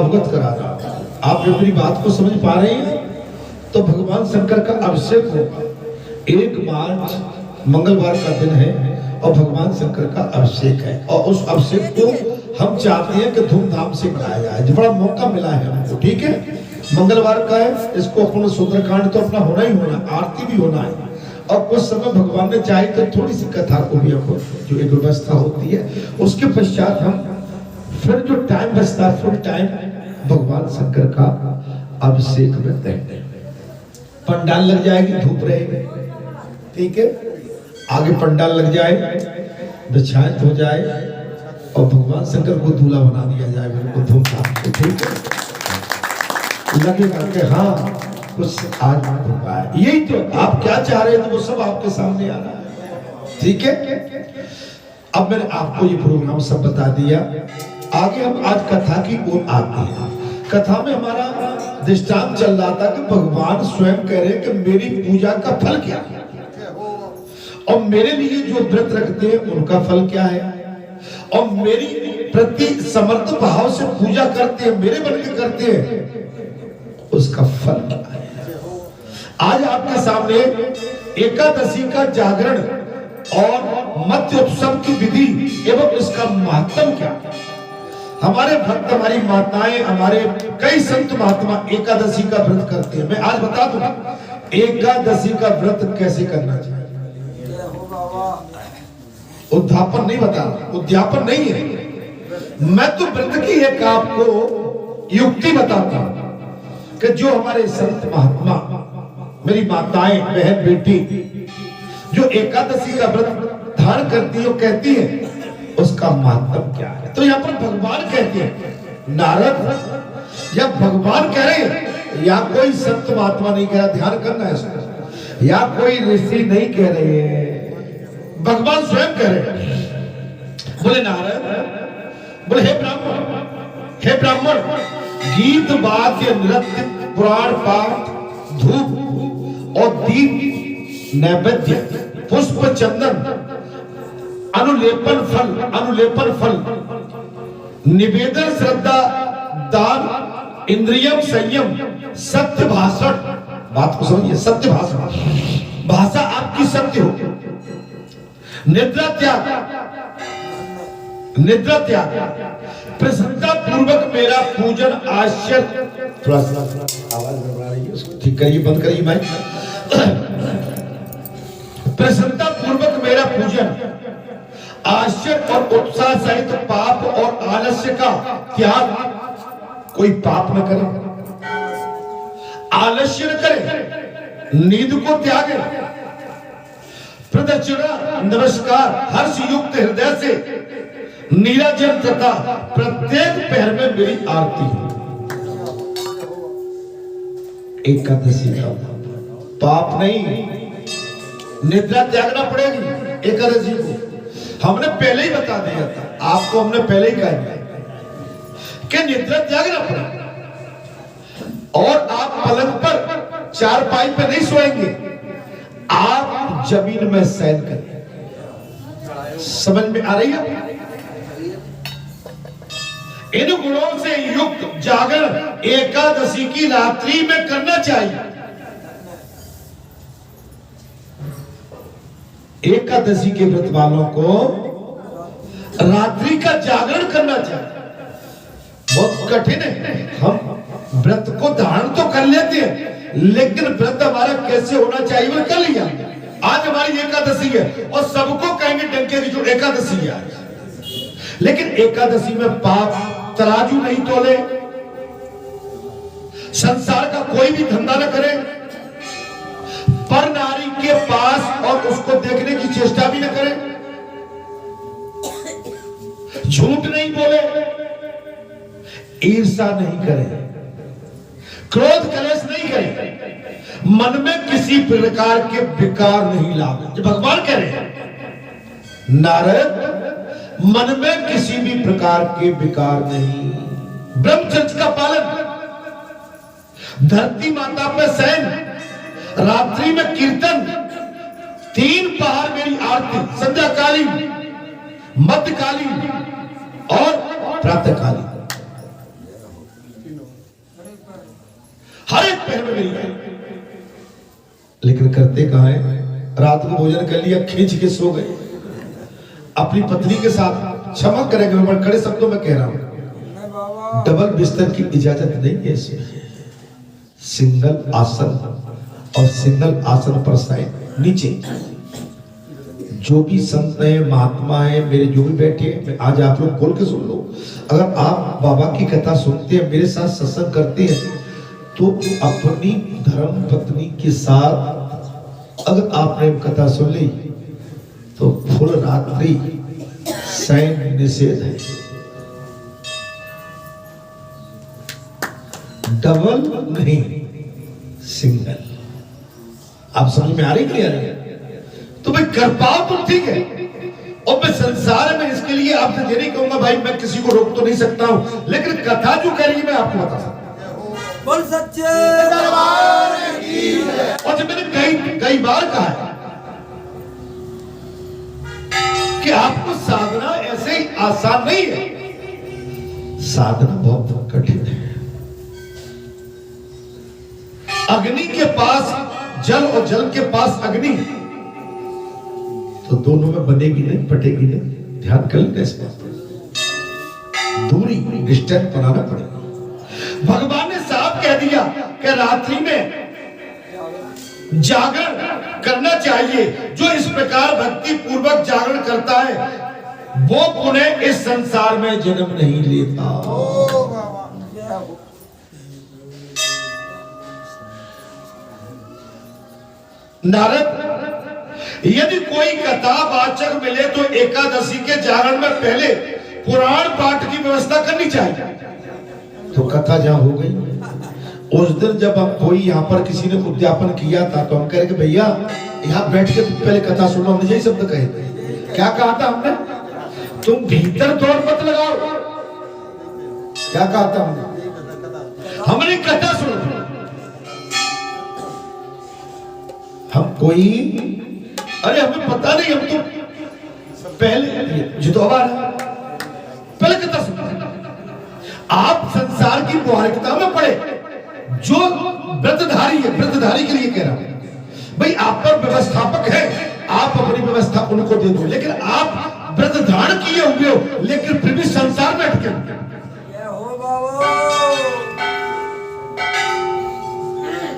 अवगत करा रहा हूं। आप मेरी बात को समझ पा रहे हैं? तो भगवान शंकर का अभिषेक होगा 1 मार्च मंगलवार का दिन है और भगवान शंकर का अभिषेक है और उस अभिषेक को हम चाहते हैं कि धूमधाम से मनाया जाए। बड़ा मौका मिला है हमको, ठीक है? मंगलवार का है, इसको अपना सुंदरकांड तो अपना होना ही होना, आरती भी होना है और कुछ समय भगवान ने चाहे तो थोड़ी सी कथा को भी आपको जो एक व्यवस्था होती है उसके पश्चात हम फिर जो टाइम बचता है फुल टाइम भगवान शंकर का अभिषेक में देंगे। पंडाल लग जाएगी, धूप रहेगी, ठीक है? आगे पंडाल लग जाए, दक्षायंत हो जाए और भगवान शंकर को दूल्हा बना दिया जाए, बिल्कुल धूमधाम से, ठीक है? लगेगा कि हाँ कुछ आज होगा। यही तो आप क्या चाह रहे हैं, तो वो सब आपके सामने आ रहा है, ठीक है? अब मैंने आपको ये प्रोग्राम सब बता दिया। आगे हम आज कथा की ओर आते हैं। कथा में हमारा दृष्टांत चल रहा था कि भगवान स्वयं कह रहे हैं कि मेरी पूजा का फल क्या है और मेरे लिए जो व्रत रखते हैं उनका फल क्या है और मेरी प्रति समर्थ भाव से पूजा करते हैं, मेरे बन के करते हैं, उसका फल क्या है। आज आपके सामने एकादशी का जागरण और मध्य उत्सव की विधि एवं इसका महत्व क्या है। हमारे भक्त, हमारी माताएं, हमारे कई संत महात्मा एकादशी का व्रत करते हैं। मैं आज बता दूं एकादशी का व्रत कैसे करना चाहिए। उद्यापन नहीं बता रहा, उद्यापन नहीं है, मैं तो व्रत की एक आपको युक्ति बताता हूं कि जो हमारे संत महात्मा, मेरी माताएं, बहन, बेटी जो एकादशी का व्रत धारण करती है, कहती है उसका महत्व क्या है। तो यहाँ पर भगवान कहते हैं, नारद या भगवान कह रहे हैं या कोई संत महात्मा नहीं कह रहा, ध्यान करना है इसको, या कोई ऋषि नहीं कह रहे हैं, भगवान स्वयं कह रहे हैं। बोले नारद, बोले हे ब्राह्मण, गीत वाद्य नृत्य पुराण पाठ धूप और दीप नैवेद्य पुष्प चंदन अनुलेपन फल निवेदन श्रद्धा दान इंद्रियम संयम सत्य भाषण, बात को समझिए, सत्य भाषण, भाषा आपकी सत्य हो, निद्रा त्याग प्रसन्नता पूर्वक मेरा पूजन आश्चर्य, थोड़ा सा आवाज घबरा रही है, उसको ठीक करिए, बंद करिए माइक। प्रसन्नता पूर्वक मेरा पूजन आश्चर्य और उत्साह सहित पाप और आलस्य का त्याग, कोई पाप न करे, आलस्य न करे, नींद को त्यागे, प्रदक्षिणा नमस्कार हर्ष युक्त हृदय से नीराजन तथा प्रत्येक पहर में मेरी आरती हो। एकादशी का पाप नहीं, निद्रा त्यागना पड़ेगी एकादशी को। हमने पहले ही बता दिया था आपको, हमने पहले ही कहा कि निद्रा त्यागना पड़ेगा और आप पलंग पर चारपाई पे नहीं सोएंगे, आप जमीन में शयन करें। समझ में आ रही है? इन गुणों से युक्त जागरण एकादशी की रात्रि में करना चाहिए। एकादशी के व्रत वालों को रात्रि का जागरण करना चाहिए। बहुत कठिन है, हम व्रत को धारण तो कर लेते हैं लेकिन व्रत हमारा कैसे होना चाहिए वो कर लिया। आज हमारी एकादशी है और सबको कहेंगे डंके की जो एकादशी है, लेकिन एकादशी में पाप तराजू नहीं तोले, संसार का कोई भी धंधा न करे, पर नारी के पास और उसको देखने की चेष्टा भी न करे, झूठ नहीं बोले, ईर्ष्या नहीं करे, क्रोध कलेश नहीं करे, मन में किसी प्रकार के विकार नहीं लावे। जो भगवान कह रहे हैं नारद, मन में किसी भी प्रकार के विकार नहीं, ब्रह्मचर्य का पालन, धरती माता पे शयन, रात्रि में कीर्तन, 3 पहर मेरी आरती, संध्याकालीन, मध्यकालीन और प्रातःकालीन। मेरी, लेकिन करते कहाँ है? रात को भोजन कर लिया, खींच के सो गए अपनी पत्नी के साथ। क्षमा करेंगे, मैं कड़े शब्दों में कह रहा हूं, डबल बिस्तर की इजाजत नहीं है इसमें। सिंगल आसन और सिंगल आसन पर साइड नीचे। जो भी संत है, महात्मा है, मेरे जो भी बैठे हैं, आज आप लोग खोल के सुन लो। अगर आप बाबा की कथा सुनते हैं, मेरे साथ सत्संग करते हैं, तो अपनी धर्म पत्नी के साथ अगर आपने कथा सुन ली तो फुल रात्रि शयन निषेध है। डबल नहीं, सिंगल। आप समझ में आ रही है? तो भाई कर पाओ तो ठीक है, और मैं संसार में इसके लिए आपसे ये नहीं कहूंगा भाई मैं किसी को रोक तो नहीं सकता हूं, लेकिन कथा जो कह रही है मैं आपको बता सकता हूं। बोल सच्चे दरबार की जय। और जब मैंने कई बार कहा है कि आपको साधना ऐसे ही आसान नहीं है, साधना बहुत कठिन है। अग्नि के पास जल और जल के पास अग्नि, तो दोनों में बनेगी नहीं, पटेगी नहीं। ध्यान कर लें इस बात पर, दूरी डिस्टेंस बनाना पड़ेगा। भगवान ने साफ कह दिया कि रात्रि में जागरण करना चाहिए। जो इस प्रकार भक्ति पूर्वक जागरण करता है वो पुनः इस संसार में जन्म नहीं लेता। नारद, यदि कोई कथा वाचक मिले तो एकादशी के जागरण में पहले पुराण पाठ की व्यवस्था करनी चाहिए। तो कथा जहां हो गई, उस दिन जब हम कोई यहाँ पर किसी ने उद्यापन किया था तो हम कह रहे कि भैया यहाँ बैठ के पहले कथा सुनो। हमने यही शब्द कहे थे। क्या कहा था हमने? तुम भीतर दौड़ मत लगाओ। क्या कहा था हमने कथा सुनो। हम कोई, अरे हमें पता नहीं, हम तो पहले जितोबार पहले कथा सुनो। आप संसार की व्यवहारिकता में पड़े। जो व्रतधारी है, व्रतधारी के लिए कह रहा हूं भाई, आप पर व्यवस्थापक है, आप अपनी व्यवस्था उनको दे दो। लेकिन आप व्रत धारण किए हुए हो, लेकिन फिर भी संसार में अटके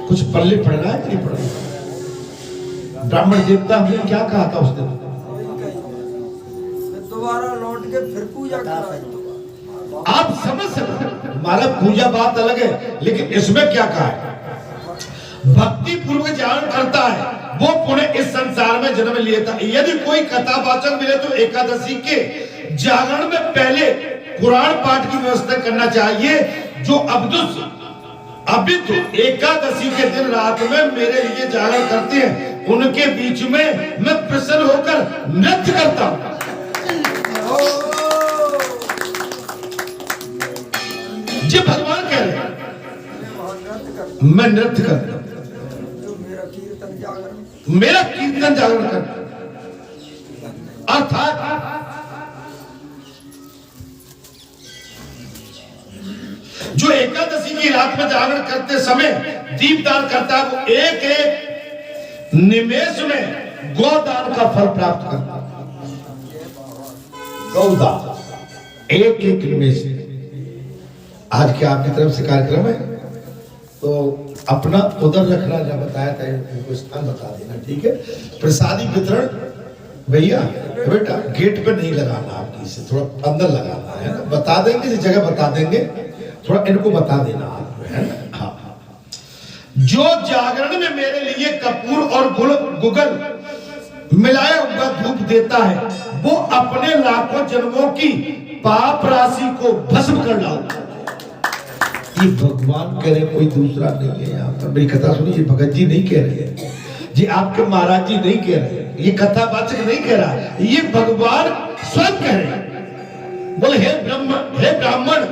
कुछ पल्ले पड़ना है कि नहीं पड़ना? ब्राह्मण देवता हमने क्या कहा था उस दिन? दोबारा लौट के फिर पूजा करा। आप समझ सकते, हमारा पूजा बात अलग है, लेकिन इसमें क्या कहा है? भक्ति पूर्वक जागरण करता है वो पुनः इस संसार में जन्म लेता है। यदि कोई कथावाचक मिले तो एकादशी के जागरण में पहले कुरान पाठ की व्यवस्था करना चाहिए। जो अभी तो एकादशी के दिन रात में मेरे लिए जागरण करते हैं, उनके बीच में मैं प्रसन्न होकर नृत्य करता हूं। जी भगवान कह रहे हैं मैं नृत्य करता हूं, मेरा कीर्तन जागरण कर। अर्थात जो एकादशी की रात में जागरण करते समय दीपदान करता है वो एक एक निमेष में गौदान का फल प्राप्त करता है। गौदान एक एक निमेष। आज के आपकी तरफ से कार्यक्रम है तो अपना उधर रखना, जब बताया था उनको स्थान बता देना, ठीक है। प्रसादी वितरण भैया बेटा गेट पे नहीं लगाना, आप इसे थोड़ा अंदर लगाना है ना, बता देंगे इस जगह बता देंगे, थोड़ा इनको बता देना आप, है ना। हाँ, जो जागरण में मेरे लिए कपूर और गुगल मिलाया हुआ धूप देता है वो अपने लाखों जन्मों की पाप राशि को भस्म कर डालता है। ये भगवान कह रहे, कोई दूसरा नहीं है। यहाँ पर मेरी कथा सुनिए, भगत जी नहीं कह रहे हैं जी, आपके महाराज जी नहीं कह रहे, ये कथावाचक नहीं कह रहा, ये भगवान स्वयं कह रहे हैं। बोले हे ब्राह्मण,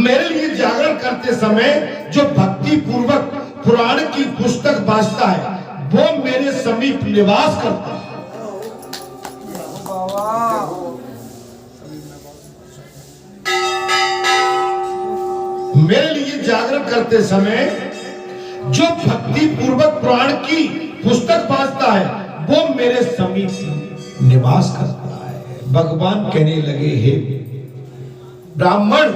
मेरे लिए जागरण करते समय जो भक्ति पूर्वक पुराण की पुस्तक वाचता है वो मेरे समीप निवास करता है। मेरे लिए जागरण करते समय जो भक्ति पूर्वक पुराण की पुस्तक वाचता है वो मेरे समीप निवास करता है। भगवान कहने लगे, हे ब्राह्मण,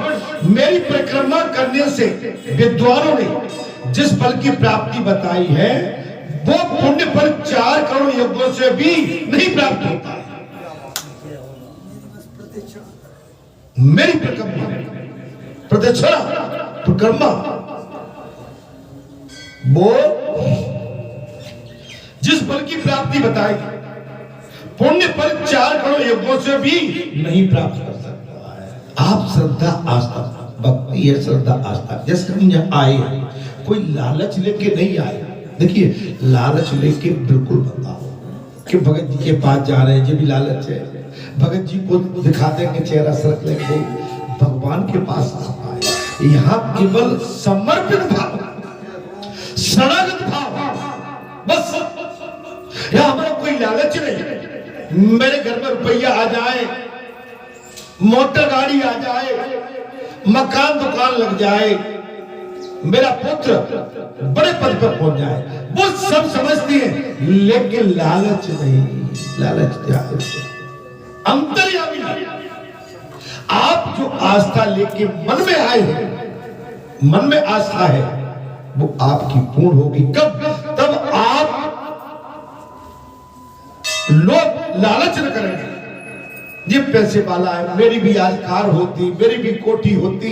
मेरी परिक्रमा करने से विद्वानों ने जिस फल की प्राप्ति बताई है वो पुण्य फल 4 करोड़ यज्ञों से भी नहीं प्राप्त होता है। मेरी परिक्रमा, प्रदक्षिणा, परिक्रमा, वो जिस फल की प्राप्ति बताई पुण्य फल 4 करोड़ यज्ञों से भी नहीं प्राप्त कर सकता है। आप श्रद्धा आस्था, भक्ति है श्रद्धा आस्था। जैसे हम यहाँ आए, कोई लालच लेके नहीं आए। देखिए, लालच लेके बिल्कुल मत आओ कि भगत जी के पास जा रहे हैं, ये भी लालच है। भगत जी को दिखा देंगे चेहरा सरक लेंगे, भगवान के पास आप आए। यहाँ केवल समर्पित भाव, शरणागत भाव, बस। यहाँ हमारा कोई लालच नहीं। मेरे घर में रुपया आ जाए, मोटर गाड़ी आ जाए, मकान दुकान लग जाए, मेरा पुत्र बड़े पद पर पहुंच जाए, वो सब समझती है, लेकिन लालच नहीं। लालच क्या है? अंतर्यामी। आप जो आस्था लेके मन में आए हैं, मन में आस्था है, वो आपकी पूर्ण होगी। कब? तब आप लोग लालच न करेंगे। ये पैसे वाला है, मेरी भी आज कार होती, मेरी भी कोठी होती,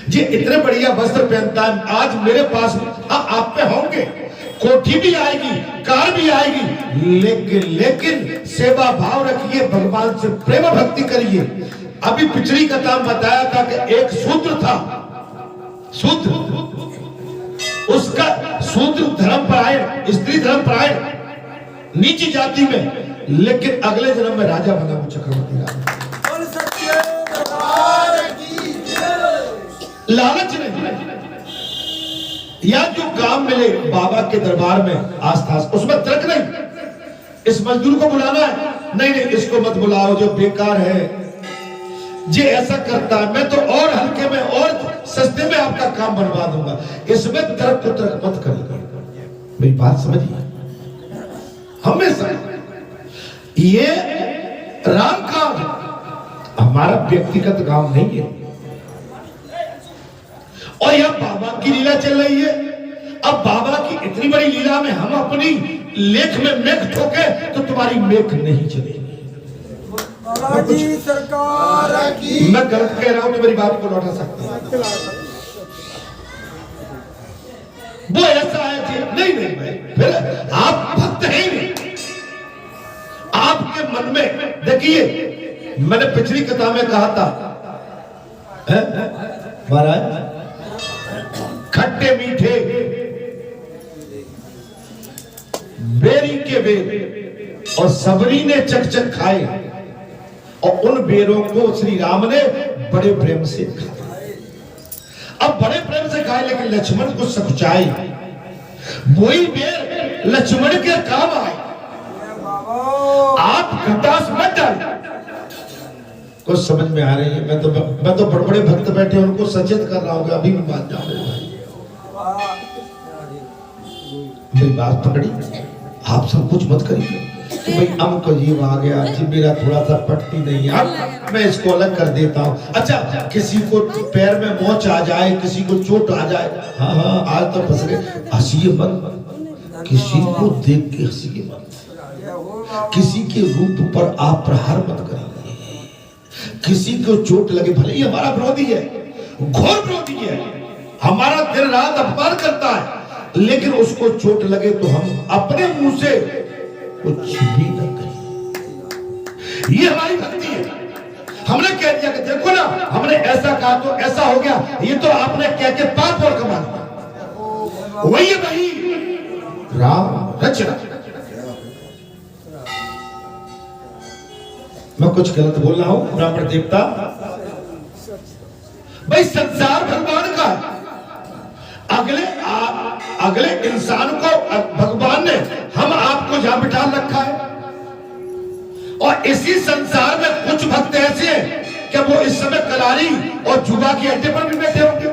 ये इतने बढ़िया वस्त्र पहनता है, आज मेरे पास। आप पे होंगे, कोठी भी आएगी, कार भी आएगी, लेकिन सेवा भाव रखिए, भगवान से प्रेम भक्ति करिए। अभी पिछली कथा में बताया था कि एक शूद्र था, शूद्र, उसका शूद्र धर्मपरायण, स्त्री धर्मपरायण, नीची जाति में, लेकिन अगले जन्म में राजा बना, वो चक्रवर्ती राजा। लालच नहीं, या जो काम मिले बाबा के दरबार में आस्था, उसमें तर्क नहीं। इस मजदूर को बुलाना है, नहीं इसको मत बुलाओ, जो बेकार है, ये ऐसा करता है, मैं तो और हल्के में और सस्ते में आपका काम बनवा दूंगा। इसमें तर्क को तर्क मत करिए। मेरी बात समझिए, हमेशा ये राम काम, हमारा व्यक्तिगत काम नहीं है। और यह बाबा की लीला चल रही है। अब बाबा की इतनी बड़ी लीला में हम अपनी लेख में मेघ ठोके तो तुम्हारी मेघ नहीं चलेगी। बालाजी सरकार की। मैं गलत कह रहा हूं तो मेरी बात को लौटा सकते हैं। वो ऐसा है कि नहीं भाई, फिर आप भक्त हैं ही नहीं। आपके मन में, देखिए, मैंने पिछली कथा में कहा था महाराज, खट्टे मीठे बेरी के बेर और सबरी ने चकचक खाए, और उन बेरों को श्री राम ने बड़े प्रेम से खाया। अब बड़े प्रेम से खाए, लेकिन लक्ष्मण को सकुचाए। वही बेर लक्ष्मण के काम आए। आप खटास मत डाल। कुछ समझ में आ रही है? मैं तो बड़े बड़े भक्त बैठे उनको सचेत कर रहा हूँ कि अभी भी बात जाओ भाई, मेरी बात पकड़ी। आप सब कुछ मत करिए तो भाई अमुक जीव आ गया जी, मेरा थोड़ा सा पट्टी नहीं है, मैं इसको अलग कर देता हूँ। अच्छा, किसी को पैर में मोच आ जाए, किसी को चोट आ जाए, हाँ आज तो फंस गए। हंसिए मत, किसी को देख के हंसिए मत, किसी के रूप पर आप प्रहार मत करिए। किसी को चोट लगे, भले ही हमारा विरोधी है, घोर विरोधी है, हमारा दिन रात अपमान करता है, लेकिन उसको चोट लगे तो हम अपने मुंह से कुछ भी न करें। ये हमारी भक्ति है। हमने कह दिया कि देखो ना, हमने ऐसा कहा तो ऐसा हो गया, ये तो आपने कह के पाप और कमा लिया। वही वही राम रचना। मैं कुछ गलत बोल रहा हूं ब्राह्मण देवता? भाई संसार भगवान का है। अगले इंसान को भगवान ने हम आपको जहां बिठा रखा है, और इसी संसार में कुछ भक्त ऐसे हैं कि वो इस समय कलारी और जुआ के अड्डे पर भी बैठे होंगे।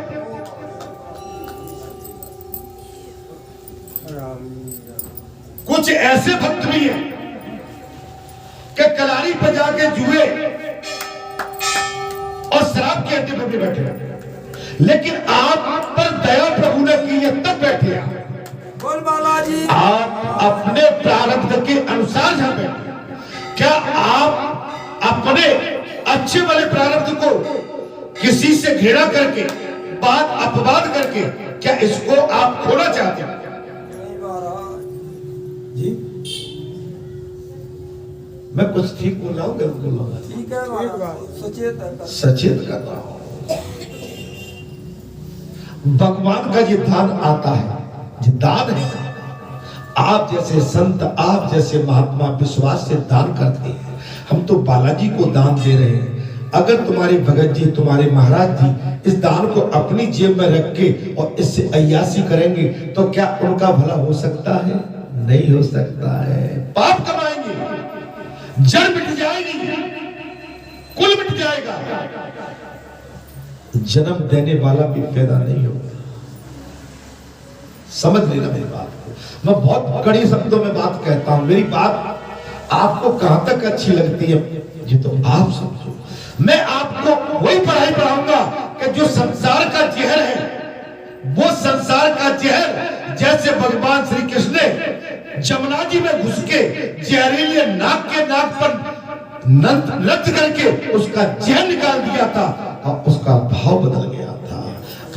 कुछ ऐसे भक्त भी हैं कि कलारी पर जाके जुए और शराब के अड्डे पर भी बैठे, लेकिन आप पर दया प्रभु ने की है तब बैठे आप। बोल बालाजी। आप अपने प्रारब्ध के अनुसार जहां बैठे, क्या आप अपने अच्छे वाले प्रारब्ध को किसी से घृणा करके, बात अपवाद करके, क्या इसको आप खोना चाहते हैं? जी मैं कुछ ठीक बोल रहा हूँ, गलत बोल रहा हूँ? ठीक है महाराज, सचेत कर रहा हूं। भगवान का ये दान आता है, ये दान है। आप जैसे संत, आप जैसे महात्मा विश्वास से दान करते हैं। हम तो बालाजी को दान दे रहे हैं। अगर तुम्हारे भगत जी, तुम्हारे महाराज जी इस दान को अपनी जेब में रख के और इससे अय्यासी करेंगे तो क्या उनका भला हो सकता है? नहीं हो सकता है। पाप कमाएंगे, जड़ मिट जाएगी, कुल मिट जाएगा, जन्म देने वाला भी पैदा नहीं होगा। समझ लेना मेरी बात को। मैं बहुत कड़ी शब्दों में बात कहता हूं। मेरी बात आपको कहां तक अच्छी लगती है ये तो आप समझो। मैं आपको वही पढ़ाई पढ़ाऊंगा कि जो संसार का जहर है, वो संसार का जहर जैसे भगवान श्री कृष्ण ने जमुना जी में घुस के जहरीले नाग के नाक पर नृत्य करके उसका जहर निकाल दिया था और उसका भाव बदल गया था।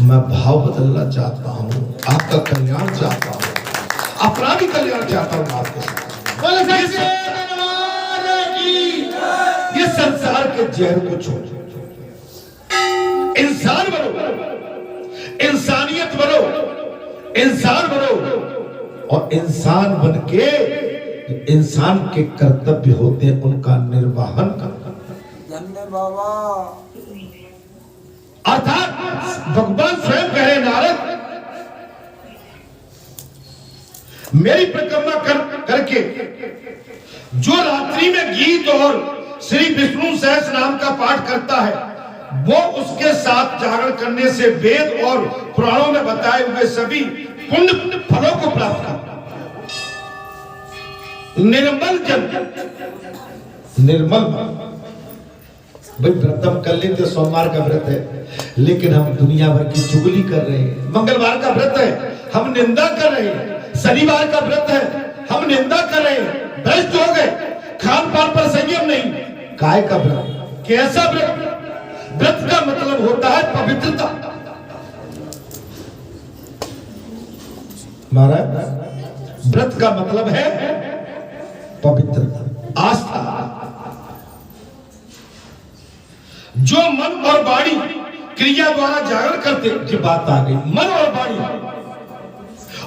मैं भाव बदलना चाहता हूं, आपका कल्याण चाहता हूं, अपना भी कल्याण चाहता हूं आपके साथ। ये संसार के जहर को छोड़ो, इंसान बनो, इंसानियत बनो, इंसान बनो और इंसान बन के इंसान के कर्तव्य होते हैं उनका निर्वहन करना। धन्य बाबा। अर्थात भगवान स्वयं कहे नारद, मेरी परिक्रमा करके जो रात्रि में गीत और श्री विष्णु सहस्र नाम का पाठ करता है, वो उसके साथ जागरण करने से वेद और पुराणों में बताए हुए सभी पुण्य फलों को प्राप्त करता। निर्मल जन, निर्मल भाई व्रतम कर लेते, सोमवार का व्रत है, लेकिन हम दुनिया भर की चुगली कर रहे हैं। मंगलवार का व्रत है, हम निंदा कर रहे हैं। शनिवार का व्रत है, हम निंदा कर रहे हैं। भ्रष्ट हो गए, खान पान पर संयम नहीं। काय का व्रत? कैसा व्रत? व्रत का मतलब होता है पवित्रता। महाराज, व्रत का मतलब है पवित्रता, आस्था। जो मन और वाणी क्रिया द्वारा जागरण करते, ये बात आ गई, मन और वाणी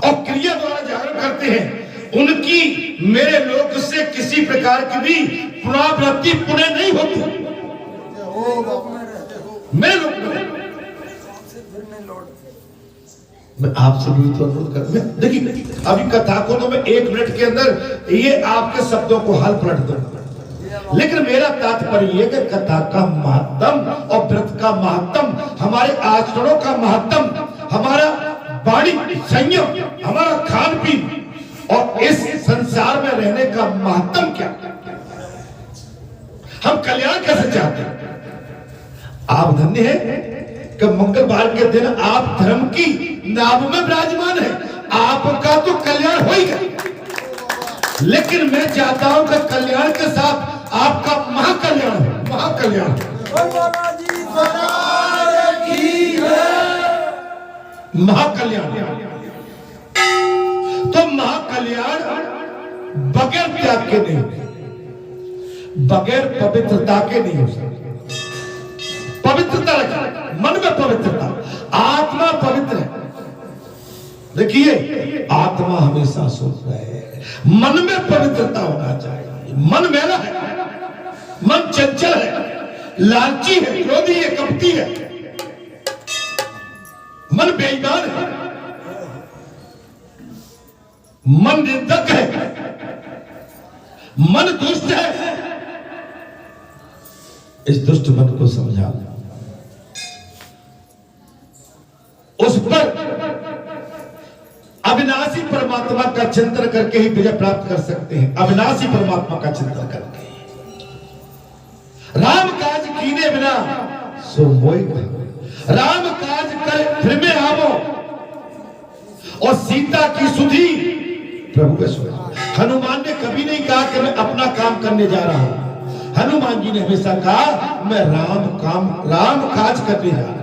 और क्रिया द्वारा जागरण करते हैं, उनकी मेरे लोक से किसी प्रकार की भी पुनरावृत्ति पुण्य नहीं होती। मेरे लोक में मैं आपसे भी तो अनुरोध कर, देखिए अभी कथा को तो मैं 1 मिनट के अंदर ये आपके शब्दों को हल पलट दूंगा, लेकिन मेरा तात्पर्य ये कि कथा का महत्तम और व्रत का महत्तम, हमारे आचरणों का महत्तम, हमारा वाणी संयम, हमारा खान पीन और इस संसार में रहने का महत्तम क्या, हम कल्याण कैसे चाहते हैं। आप धन्य हैं कि मंगलवार के दिन आप धर्म की नाव में विराजमान है। आपका तो कल्याण हो ही गया, लेकिन मैं चाहता हूं कि कल्याण के साथ आपका महाकल्याण हो, महाकल्याण। महाकल्याण, तो महाकल्याण बगैर त्याग के नहीं, बगैर पवित्रता के नहीं हो सकता। पवित्रता रखा, मन में पवित्रता, आत्मा पवित्र है। देखिए आत्मा हमेशा सोच रहा है, मन में पवित्रता होना चाहिए। मन मैला है, मन चंचल है, लालची है, क्रोधी है, कपटी है, मन बेईमान है, मन निंदक है, मन दुष्ट है। इस दुष्ट मन को समझा, उस पर अविनाश अविनाशी परमात्मा का चिंतन करके ही विजय प्राप्त कर सकते हैं। अविनाशी परमात्मा का चिंतन करके। राम काज कीने बिना सो मोहि कहा। राम काज कर फिर में आवो और सीता की सुधी प्रभु के सुना। हनुमान ने कभी नहीं कहा कि मैं अपना काम करने जा रहा हूं। हनुमान जी ने हमेशा कहा मैं राम काज करने जा रहा हूं।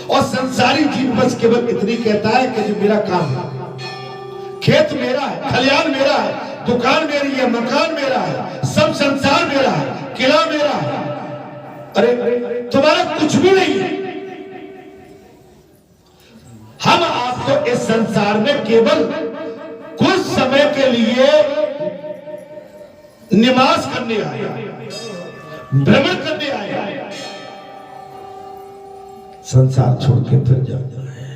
और संसारी जीव बस केवल इतनी कहता है कि जो मेरा काम है, खेत मेरा है, खलियान मेरा है, दुकान मेरी है, मकान मेरा है, सब संसार मेरा है, किला मेरा है। अरे तुम्हारा कुछ भी नहीं है। हम आपको इस संसार में केवल कुछ समय के लिए निवास करने आए, भ्रमण करने आए, संसार छोड़ के फिर जाना है।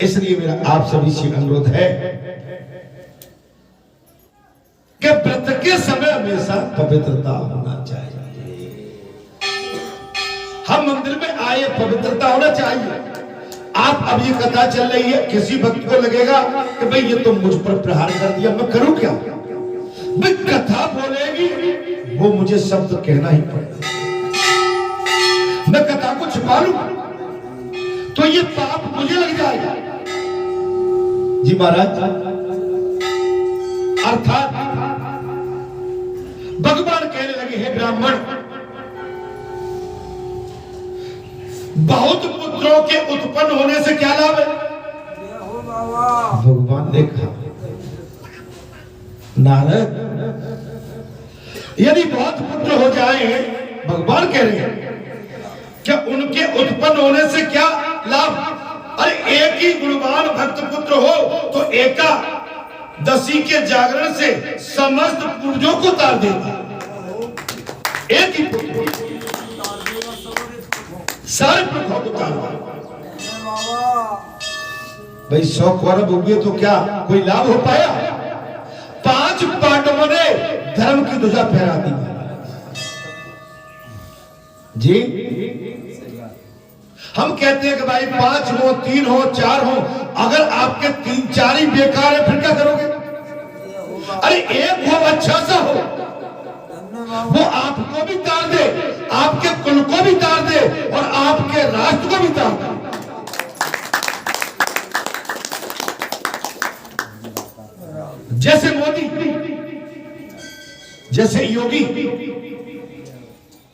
इसलिए मेरा आप सभी से अनुरोध है कि व्रत के समय हमेशा पवित्रता होना चाहिए। हम मंदिर में आए, पवित्रता होना चाहिए। आप अब ये कथा चल रही है, किसी भक्त को लगेगा कि भाई ये तो मुझ पर प्रहार कर दिया, मैं करूं क्या? भाई कथा बोलेगी वो मुझे शब्द कहना ही पड़ेगा। मैं कथा को छुपा लूं तो ये पाप मुझे लग जाएगा। जी महाराज, अर्थात भगवान कहने लगे हैं ब्राह्मण, बहुत पुत्रों के उत्पन्न होने से क्या लाभ है? भगवान ने कहा नारद, यदि बहुत पुत्र हो जाए, भगवान कह रहे हैं क्या उनके उत्पन्न होने से क्या लाभ? अरे एक ही गुणवान भक्त पुत्र हो तो एकादशी के जागरण से समस्त पूर्वजों को तार देगा। एक ही पुत्र सारे पुत्रों को तार देगा। भाई 100 कौरव हुए तो क्या कोई लाभ हो पाया? 5 पांडवों ने धर्म की ध्वजा फहरा दी। जी हम कहते हैं कि भाई 5 हो, 3 हो, 4 हो, अगर आपके 3-4 ही बेकार है फिर क्या करोगे? अरे एक हो, अच्छा सा हो, वो आपको भी तार दे, आपके कुल को भी तार दे और आपके राष्ट्र को भी तार दे। जैसे मोदी, जैसे योगी,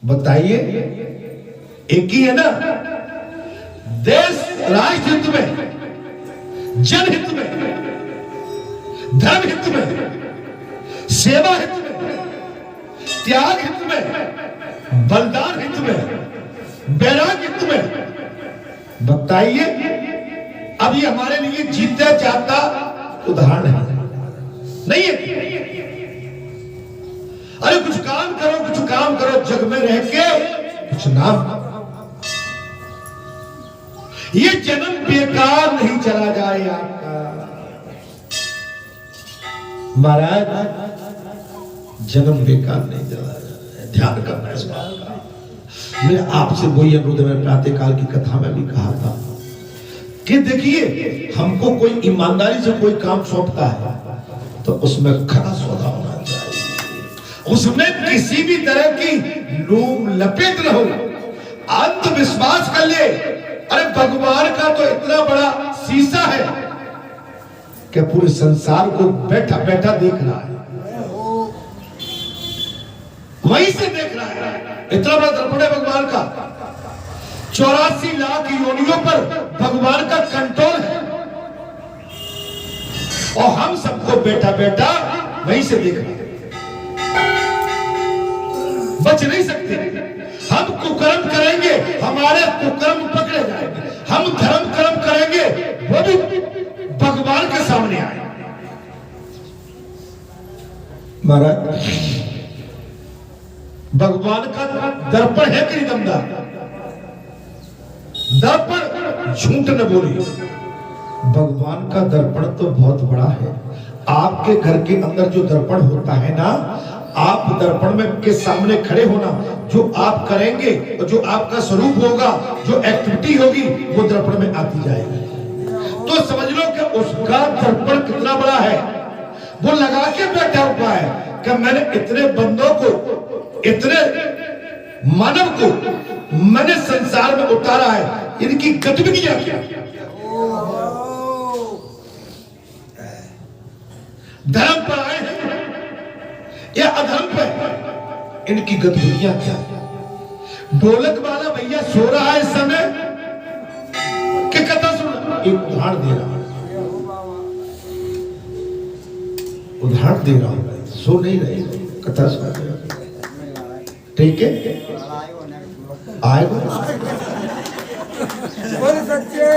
बताइए एक ही है ना? देश राष्ट्र हित में, जनहित में, धर्म हित में, सेवा हित में, त्याग हित में, बलिदान हित में, वैराग हित में। बताइए अब ये हमारे लिए जीता जाता उदाहरण है नहीं है? अरे कुछ काम करो, कुछ काम करो, जग में रह के कुछ नाम। ये जन्म बेकार नहीं चला जाए आपका। महाराज जन्म बेकार नहीं चला जाए, ध्यान करना इस बात का। मैं आपसे वही अनुरोध में प्रातःकाल की कथा में भी कहा था कि देखिए हमको कोई ईमानदारी से कोई काम सौंपता है तो उसमें खरा सौदा होना चाहिए, उसमें किसी भी तरह की लूम लपेट न हो, अंधविश्वास कर ले। अरे भगवान का तो इतना बड़ा शीशा है कि पूरे संसार को बैठा बैठा देख रहा है, वहीं से देख रहा है। इतना बड़ा दर्पण है भगवान का। 84 लाख योनियों पर भगवान का कंट्रोल है और हम सबको बैठा बैठा वहीं से देख रहे हैं। बच नहीं सकते। हम कुकर्म करेंगे, हमारे कुकर्म पकड़े जाएंगे। हम धर्म कर्म करेंगे, वो भी भगवान के सामने आए। महाराज भगवान का दर्पण है कि दमदार? दर्पण झूठ न बोली। भगवान का दर्पण तो बहुत बड़ा है। आपके घर के अंदर जो दर्पण होता है ना, आप दर्पण में के सामने खड़े होना, जो आप करेंगे और जो आपका स्वरूप होगा, जो एक्टिविटी होगी वो दर्पण में आती जाएगी। तो समझ लो कि उसका दर्पण कितना बड़ा है, वो लगा के बैठा हुआ है कि मैंने इतने बंदों को, इतने मानव को मैंने संसार में उतारा है, इनकी गतिविधियां क्या, धर्म पर आए हैं या अधर्म पर, इनकी गतिविधियां क्या। ढोलक वाला भैया सो रहा है इस समय कि कथा सुन रहा। एक उदाहरण दे रहा हूं, उदाहरण दे रहा हूं, सो नहीं रहे, कथा सुन रहे, ठीक है, आएगा। बोल सच्चे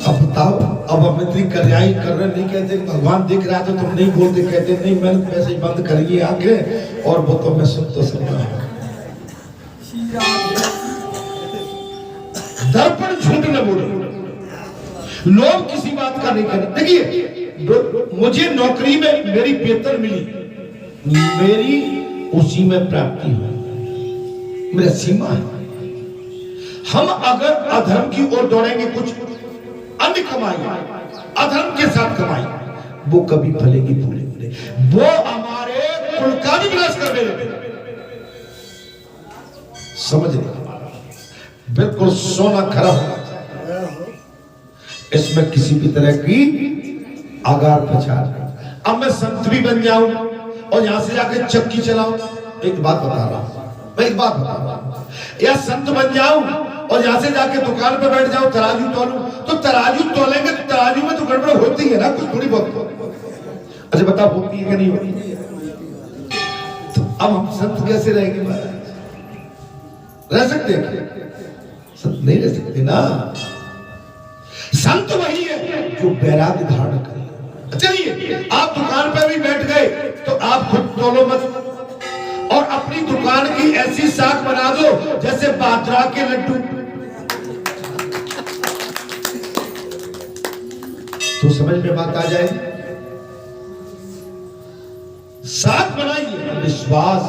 अब बताओ, अब हम इतनी कर्याई कर रहे, नहीं कहते भगवान दिख रहा है तो तुम नहीं बोलते, कहते नहीं मैंने पैसे ही बंद करिए आंखें, और वो तो मैं सुन तो सकता हूं। दर्पण झूठ न बोलो, लोग किसी बात का नहीं करते। देखिए मुझे नौकरी में मेरी वेतन मिली, मेरी उसी में प्राप्ति हुई, मेरा सीमा है। हम अगर अधर्म की ओर दौड़ेंगे, कुछ अन्य कमाई, अधर्म के साथ कमाई, वो कभी फलेगी फूलेगी नहीं, वो हमारे कुल का भी विनाश कर देगा। समझ रहे, बिल्कुल सोना खरा होना चाहिए, इसमें किसी भी तरह की आगार प्रचार नहीं। अब मैं संत भी बन जाऊं और यहां से जाके चक्की चलाऊं, एक बात बता रहा हूं, मैं एक बात बता रहा हूं, या संत बन जाऊं और यहां से जाके दुकान पर बैठ जाऊं, तराजू तोलूं, तो तराजू तोलेंगे तो तराजू में तो गड़बड़ होती है ना, कुछ थोड़ी बहुत। अच्छा बताओ होती है कि नहीं होती? तो अब हम संत कैसे रहेंगे महाराज? रह सकते हैं? संत नहीं रह सकते ना। संत वही है जो वैराग्य धारण करे। चलिए आप दुकान पर भी बैठ गए तो आप खुद तोलो मत, और अपनी दुकान की ऐसी साख बना दो जैसे बाजरा के लड्डू, तो समझ में बात आ जाए। साख बनाइए, विश्वास,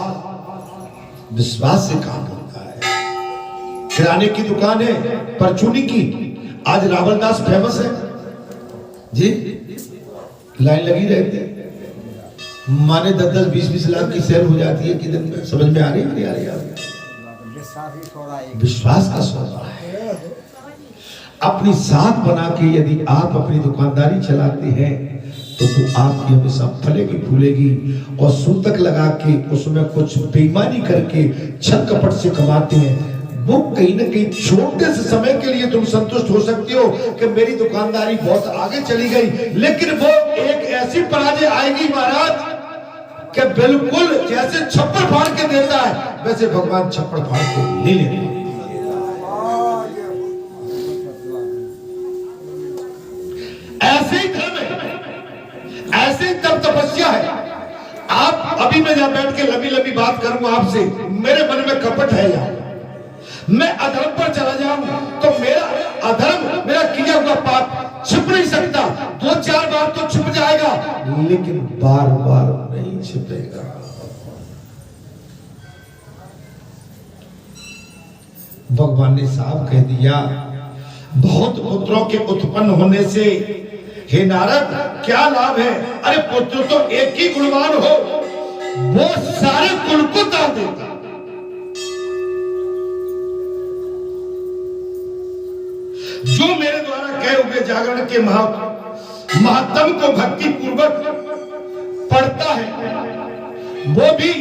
विश्वास से काम होता है। किराने की दुकान है परचूनी की, आज रावलदास फेमस है जी, लाइन लगी रहती है, माने 10-10, 20-20 लाख की सेल हो जाती है कि दिन में। समझ में आ रही है नहीं आ रही है? विश्वास का सौदा है। अपनी साख बना के यदि आप अपनी दुकानदारी चलाते हैं तो वो आपकी हमेशा फलेगी फूलेगी, और सूतक लगा के उसमें कुछ बेईमानी करके छल कपट से कमाते हैं, वो कहीं ना कहीं छोटे से समय के लिए तुम संतुष्ट हो सकती हो कि मेरी दुकानदारी बहुत आगे चली गई, लेकिन वो एक ऐसी पराजय आएगी महाराज कि बिल्कुल जैसे छप्पड़ फाड़ के देता है वैसे भगवान छप्पड़ फाड़ के नहीं लेते। ऐसे ही धर्म है, ऐसे ही तप तपस्या है। आप अभी मैं जहां बैठ के लंबी लंबी बात करूंगा आपसे, मेरे मन में कपट है यार, मैं अधर्म पर चला जाऊं तो मेरा अधर्म, मेरा किया हुआ पाप छिप नहीं सकता। 2-4 बार तो छिप जाएगा, लेकिन बार बार नहीं छिपेगा। भगवान ने साफ कह दिया, बहुत पुत्रों के उत्पन्न होने से हे नारद क्या लाभ है? अरे पुत्र तो एक ही गुणवान हो, वो सारे कुल को तार देता। जो मेरे द्वारा कहे हुए जागरण के महात्म को भक्ति पूर्वक पढ़ता है, वो भी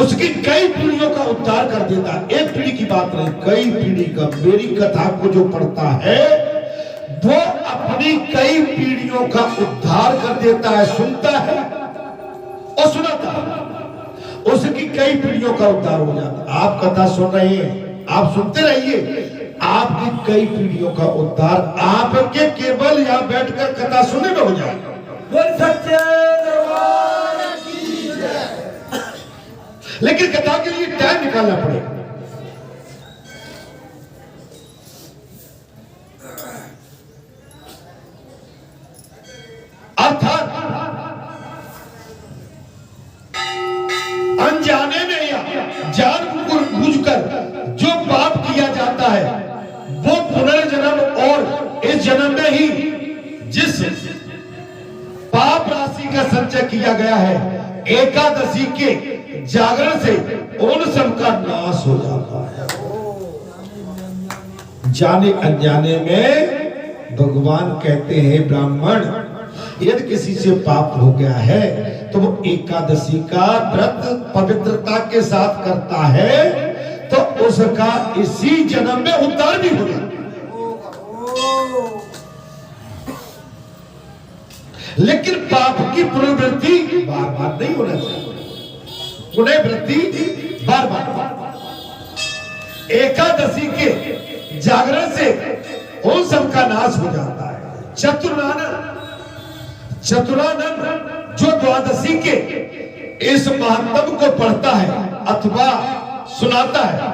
उसकी कई पीढ़ियों का उद्धार कर देता है। एक पीढ़ी की बात नहीं, कई पीढ़ी का। मेरी कथा को जो पढ़ता है वो अपनी कई पीढ़ियों का उद्धार कर देता है। सुनता है और सुनाता है, उसकी कई पीढ़ियों का उद्धार हो जाता है। आप कथा सुन रहे हैं, आप सुनते रहिए, आपकी कई पीढ़ियों का उद्धार आपके केवल यहां बैठकर कथा सुनने में हो जाएगा। बोल सच्चे दरबार की जय। लेकिन कथा के लिए टाइम निकालना पड़ेगा। अर्थात अनजाने में या जानबूझकर जो पाप किया जाता है वो पुनर्जन्म जन्म में ही जिस पाप राशि का संचय किया गया है, एकादशी के जागरण से उन सब का नाश हो जाता है। जाने अनजाने में भगवान कहते हैं ब्राह्मण, यदि किसी से पाप हो गया है तो वो एकादशी का व्रत पवित्रता के साथ करता है तो उसका इसी जन्म में उद्धार भी हो जाता है। लेकिन पाप की पुनर्वृत्ति बार बार नहीं होना चाहिए, पुनर्वृत्ति बार बार। एकादशी के जागरण से उन सब का नाश हो जाता है। चतुरानन जो द्वादशी के इस महात्म को पढ़ता है अथवा सुनाता है,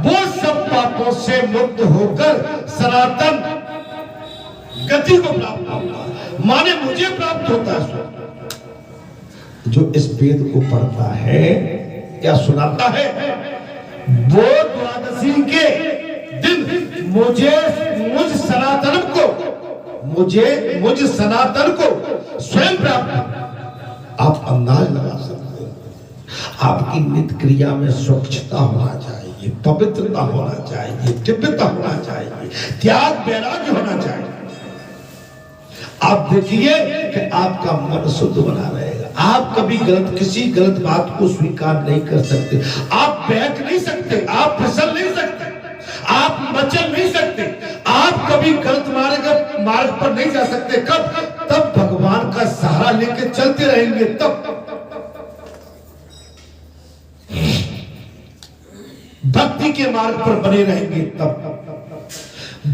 वो सब पापों से मुक्त होकर सनातन गति को प्राप्त होता है, माने मुझे प्राप्त होता है। जो इस वेद को पढ़ता है या सुनाता है, वो द्वादशी के दिन मुझ सनातन को स्वयं प्राप्त। आप अंदाज लगा सकते हैं, आपकी नित्य क्रिया में स्वच्छता होना चाहिए, पवित्रता होना चाहिए, दिव्यता होना चाहिए, त्याग वैराग्य होना चाहिए। आप देखिए कि आपका मन शुद्ध बना रहेगा। आप कभी किसी गलत बात को स्वीकार नहीं कर सकते, आप बैठ नहीं सकते, आप फिसल नहीं सकते, आप मचल नहीं सकते, आप कभी गलत मार्ग पर नहीं जा सकते। कब? तब भगवान का सहारा लेकर चलते रहेंगे, तब भक्ति के मार्ग पर बने रहेंगे, तब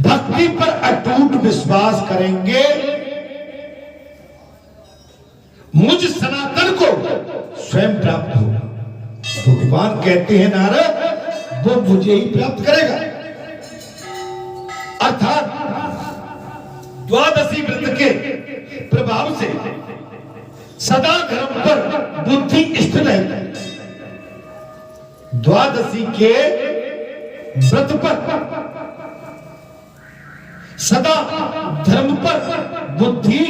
भक्ति पर अटूट विश्वास करेंगे, मुझ सनातन को स्वयं प्राप्त होगा। भगवान कहते हैं नारद, वो मुझे ही प्राप्त करेगा। अर्थात द्वादशी व्रत के प्रभाव से सदा धर्म पर बुद्धि स्थिर रहती है। द्वादशी के व्रत पर सदा धर्म पर बुद्धि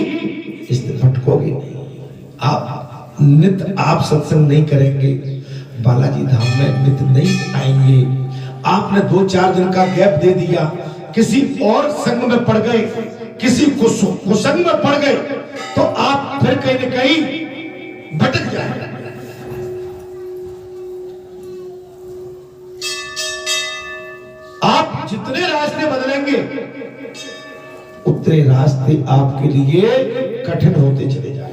स्थिर, भटकोगी नहीं। आप नित्य आप सत्संग नहीं करेंगे, बालाजी धाम में नित्य नहीं आएंगे, आपने 2-4 दिन का गैप दे दिया, किसी और संग में पड़ गए, किसी कुसंग में पड़ गए, तो आप फिर कहीं न कहीं भटक जाएंगे। आप जितने रास्ते बदलेंगे उतने रास्ते आपके लिए कठिन होते चले जाएंगे।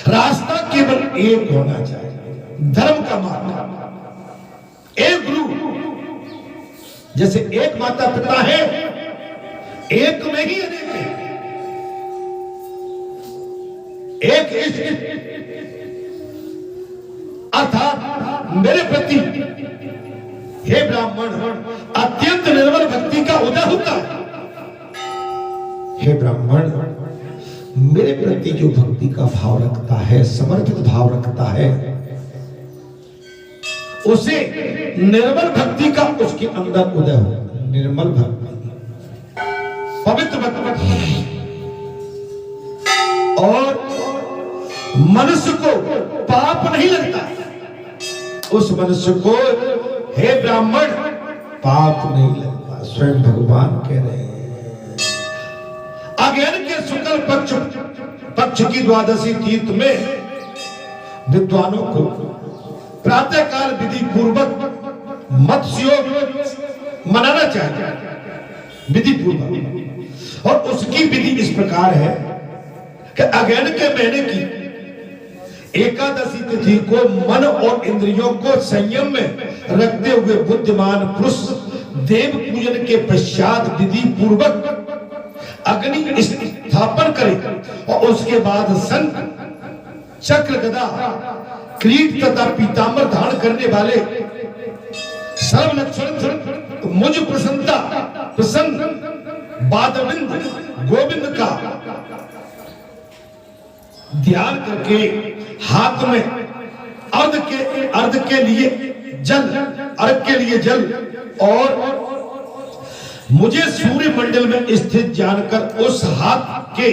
रास्ता केवल एक होना चाहिए, धर्म का मार्ग, एक गुरु। जैसे एक माता पिता है, एक में ही अनेक है, एक इष्ट। अर्थात मेरे प्रति हे ब्राह्मण अत्यंत निर्मल भक्ति का उदय होता है। हे ब्राह्मण मेरे प्रति जो भक्ति का भाव रखता है, समर्पित भाव रखता है, उसे निर्मल भक्ति का उसके अंदर उदय हो। निर्मल भक्ति, पवित्र भक्ति, और मनुष्य को पाप नहीं लगता। उस मनुष्य को हे ब्राह्मण पाप नहीं लगता। स्वयं भगवान कह रहे हैं। अज्ञान के शुक्ल पक्ष की द्वादशी तीर्थ में विद्वानों को प्रातः काल विधि पूर्वक मत्स्य योग मनाना चाहिए, विधि पूर्वक। और उसकी विधि इस प्रकार है कि अज्ञान के महीने की एकादशी तिथि को मन और इंद्रियों को संयम में रखते हुए बुद्धिमान पुरुष देव पूजन के पश्चात विधि पूर्वक अग्नि स्थापन करे और उसके बाद शंख, चक्र, गदा, किरीट तथा पीतांबर धारण करने वाले सर्व लक्षण मुझ प्रसन्न बादविंद गोविंद का ध्यान करके हाथ में अर्घ के लिए जल और मुझे सूर्य मंडल में स्थित जानकर उस हाथ के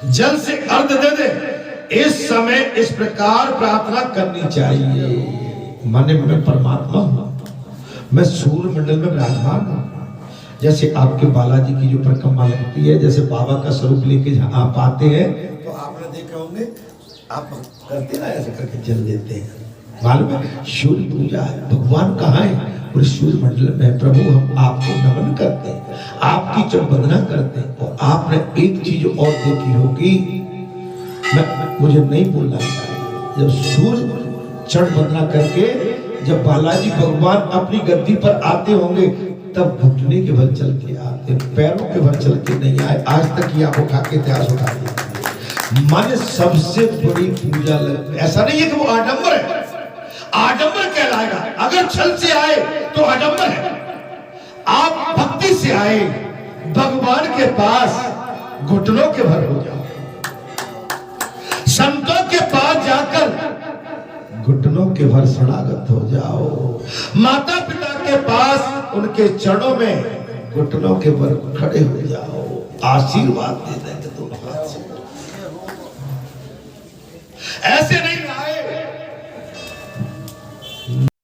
जल से अर्घ दे दे। इस समय इस प्रकार प्रार्थना करनी चाहिए, माने मैं परमात्मा हूं, मैं सूर्य मंडल में विराजमान हूं। जैसे आपके बालाजी की जो परिक्रमा लगती है, जैसे बाबा का स्वरूप लेके जहां आप आते हैं तो आपने देखे होंगे, आप करते ना ऐसे करके जल देते हैं, मालूम है सूर्य पूजा है। भगवान कहाँ है? और सूर्य मंडल में। प्रभु हम आपको नमन करते हैं, आपकी जब वंदना करते हैं। और आपने एक चीज और देखी होगी, मुझे नहीं बोलना चाहिए, जब सूर्य चढ़ वंदना करके जब बालाजी भगवान अपनी गद्दी पर आते होंगे तब घुटने के बल चल के आते, पैरों के बल चल के नहीं आए। आज तक ये आप उठा के इतिहास उठा दिया। माने सबसे बड़ी पूजा ऐसा नहीं है कि वो आडंबर है, आडंबर कहलाएगा। अगर छल से आए तो आडंबर है। आप भक्ति से आए भगवान के पास, घुटनों के भर हो जाओ। संतों के पास जाकर घुटनों के भर शरणागत हो जाओ। माता पिता के पास उनके चरणों में घुटनों के भर खड़े हो जाओ, आशीर्वाद दे देंगे दोनों हाथ से। ऐसे नहीं